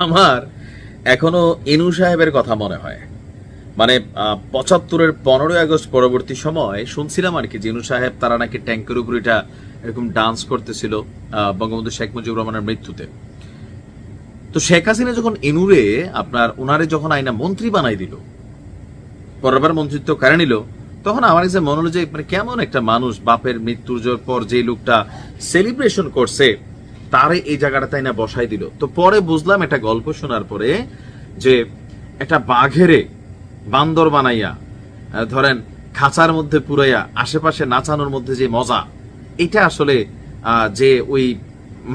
আমার এখনো এনু সাহেবের কথা মনে হয়। মানে ৭৫-এর ১৫ই আগস্ট পরবর্তী সময় শুনছিলাম আর কি যে এনু সাহেব তারা নাকি ট্যাঙ্কের উপর এটা এরকম ডান্স করতেছিল বঙ্গবন্ধু শেখ মুজিবুর রহমানের মৃত্যুতে। তো শেখ হাসিনা যখন এনুরে ওনারে যখন আইনা মন্ত্রী বানাই দিল, পরেরবার মন্ত্রিত্ব কেড়ে নিল, তখন আমার কাছে মনে হলো যে মানে কেমন একটা মানুষ, বাপের মৃত্যুর পর যে লোকটা সেলিব্রেশন করছে তারে এই জায়গাটা তাই না বসাই দিল। তো পরে বুঝলাম একটা গল্প শোনার পরে যে একটা বাঘেরে বান্দর বানাইয়া ধরেন খাঁচার মধ্যে পুরাইয়া আশেপাশে নাচানোর মধ্যে যে মজা, এটা আসলে যে ওই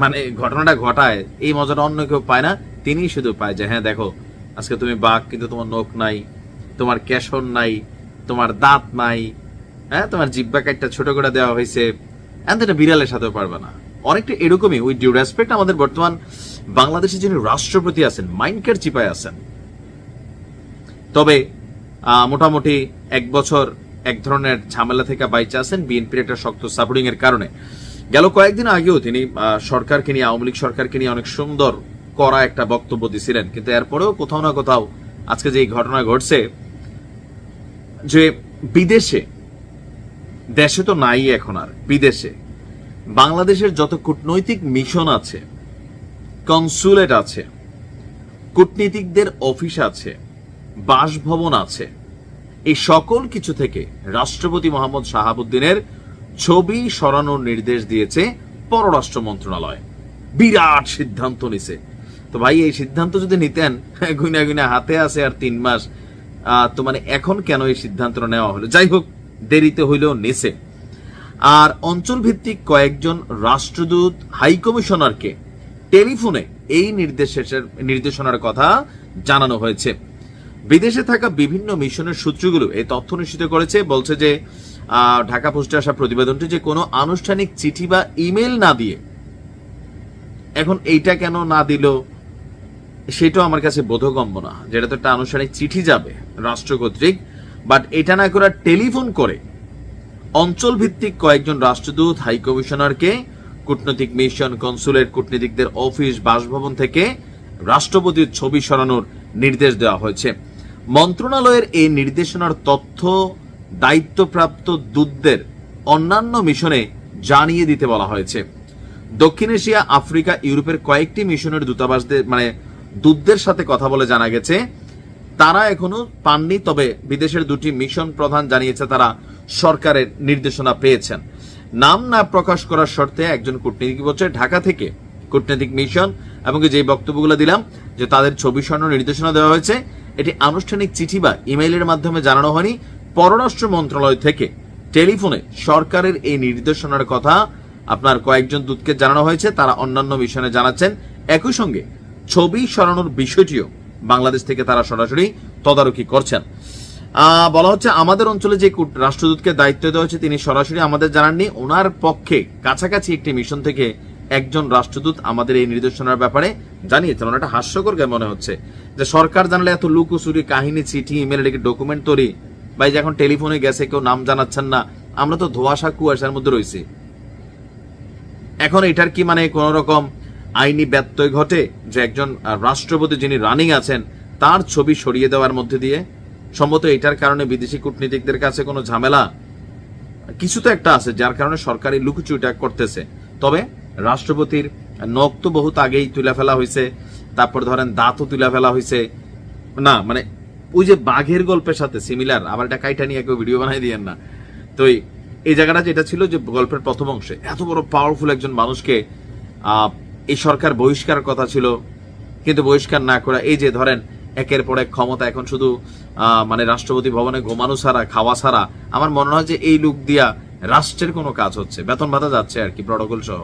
মানে ঘটনাটা ঘটায় এই মজাটা অন্য কেউ পায় না, তিনিই শুধু পায়। যে হ্যাঁ দেখো আজকে তুমি বাঘ, কিন্তু তোমার নখ নাই, তোমার কেশর নাই, তোমার দাঁত নাই, হ্যাঁ তোমার জিব্বা কাটটা ছোট করে দেওয়া হয়েছে, এটা বিড়ালের সাথেও পারবে না। অনেকটা এরকমই উইথ ডিউ রেসপেক্ট আমাদের বর্তমান বাংলাদেশের যিনি রাষ্ট্রপতি আছেন মাইন্ডকের চিপায় আছেন। তবে মোটামুটি ১ বছর এক ধরনের ঝামেলা থেকে বাইচে আছেন বিএনপির একটা শক্ত সাপোর্টিং এর কারণে। গেল কয়েকদিন আগেও তিনি সরকারকে নিয়ে, আওয়ামী লীগ সরকারকে নিয়ে অনেক সুন্দর করা একটা বক্তব্য দিছিলেন, কিন্তু এরপরেও কোথাও না কোথাও আজকে যে ঘটনা ঘটছে যে বিদেশে, দেশে তো নাই এখন আর, বিদেশে বাংলাদেশের যত কূটনৈতিক মিশন আছে, কনসুলেট আছে, কূটনীতিকদের অফিস আছে, বাসভবন আছে, এই সকল কিছু থেকে রাষ্ট্রপতি মোহাম্মদ শাহাবুদ্দিনের ছবি সরানোর নির্দেশ দিয়েছে পররাষ্ট্র মন্ত্রণালয়। বিরাট সিদ্ধান্ত নিছে। তো ভাই এই সিদ্ধান্ত যদি নিতেন, গুনা গুনা হাতে আছে আর ৩ মাস, তো মানে এখন কেন এই সিদ্ধান্ত নেওয়া হলো? যাই হোক, দেরিতে হইলেও নেছে। আর অঞ্চল ভিত্তিক কয়েকজন রাষ্ট্রদূত হাইকমিশনারকে টেলিফোনে এই নির্দেশনার কথা জানানো হয়েছে। বিদেশে থাকা বিভিন্ন মিশনের সূত্রগুলো এই তথ্য নিশ্চিত করেছে। বলছে যে ঢাকা পোস্টে আসা প্রতিবেদনটি যে কোনো আনুষ্ঠানিক চিঠি বা ইমেল না দিয়ে, এখন এইটা কেন না দিল সেটাও আমার কাছে বোধগম্য না। যেটা তো একটা আনুষ্ঠানিক চিঠি যাবে রাষ্ট্র কর্তৃক, বাট এটা না করে টেলিফোন করে অঞ্চল ভিত্তিক কয়েকজন রাষ্ট্রদূত হাইকমিশনারকে কূটনৈতিক মিশন, কনসুলেট, কূটনীতিকদের অফিস, বাসভবন থেকে রাষ্ট্রপতির ছবি সরানোর নির্দেশ দেওয়া হয়েছে। মন্ত্রণালয়ের এই নির্দেশনার তথ্য দায়িত্বপ্রাপ্ত দূতদের অন্যান্য মিশনে জানিয়ে দিতে বলা হয়েছে। দক্ষিণ এশিয়া, আফ্রিকা, ইউরোপের কয়েকটি মিশনের দূতাবাসদের দূতদের সাথে কথা বলে জানা গেছে তারা এখনো পাননি। তবে বিদেশের 2টি মিশন প্রধান জানিয়েছে তারা সরকারের নির্দেশনা পেয়েছেন। নাম না প্রকাশ করার শর্তে একজন কূটনীতিক বলছে ঢাকা থেকে কূটনৈতিক মিশন এবং যে বক্তব্যগুলো দিলাম যে তাদের ছবি সরানোর নির্দেশনা দেওয়া হয়েছে, এটি আনুষ্ঠানিক চিঠি বা ইমেইলের মাধ্যমে জানানো হয়নি। পররাষ্ট্র মন্ত্রণালয় থেকে টেলিফোনে সরকারের এই নির্দেশনার কথা কয়েকজন দূতকে জানানো হয়েছে, তারা অন্যান্য মিশনে জানাচ্ছেন। একই সঙ্গে ছবি সরানোর বিষয়টিও বাংলাদেশ থেকে তারা সরাসরি তদারকি করছেন। বলা হচ্ছে আমাদের অঞ্চলে যে রাষ্ট্রদূতকে দায়িত্ব দেওয়া হয়েছে তিনি সরাসরি আমাদের জানাননি। ওনার পক্ষে কাছাকাছি একটি মিশন থেকে একজন রাষ্ট্রদূত আমাদের এই নির্দেশনার ব্যাপারে জানিয়েছেন। ওনার একটা হাস্যকর মনে হচ্ছে যে সরকার জানালে এত লুকোচুরি কাহিনী, চিঠি, ইমেল, ডকুমেন্ট তৈরি, ভাই যে এখন টেলিফোনে গেছে কেউ নাম জানাচ্ছেন না, আমরা তো ধোঁয়াশা কুয়াশার মধ্যে রয়েছি। এখন এটার কি মানে কোন রকম আইনি ব্যত্যয় ঘটে যে একজন রাষ্ট্রপতি যিনি রানিং আছেন তার ছবি সরিয়ে দেওয়ার মধ্যে দিয়ে? সম্ভবত এটার কারণে বিদেশি কূটনীতিকদের কাছে কোনো ঝামেলা কিছু তো একটা আছে, যার কারণে সরকারি লুকোচুরিটা করতেছে। তবে রাষ্ট্রপতির নখ তো বহুত আগেই তুলে ফেলা হয়েছে, তারপর ধরেন দাঁতও তুলে ফেলা হয়েছে। না মানে ওই যে বাঘের গল্পের সাথে সিমিলার, আবার এটা কাইটা নিয়ে কেউ ভিডিও বানাই দিয়েন না। তো এই জায়গাটা যেটা ছিল যে গল্পের প্রথম অংশে এত বড় পাওয়ারফুল একজন মানুষকে এই সরকার বহিষ্কার কথা ছিল, কিন্তু বহিষ্কার না করে এই যে ধরেন একের পর এক ক্ষমতা, এখন শুধু মানে রাষ্ট্রপতি ভবনে ঘুমানো ছাড়া, খাওয়া ছাড়া আমার মনে হয় যে এই লুক দিয়া রাষ্ট্রের কোনো কাজ হচ্ছে, বেতন ভাতা যাচ্ছে আর কি, প্রটোকল সহ।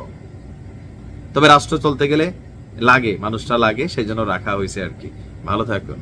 তবে রাষ্ট্র চলতে গেলে লাগে, মানুষটা লাগে, সেই জন্য রাখা হয়েছে আর কি। ভালো থাকুন।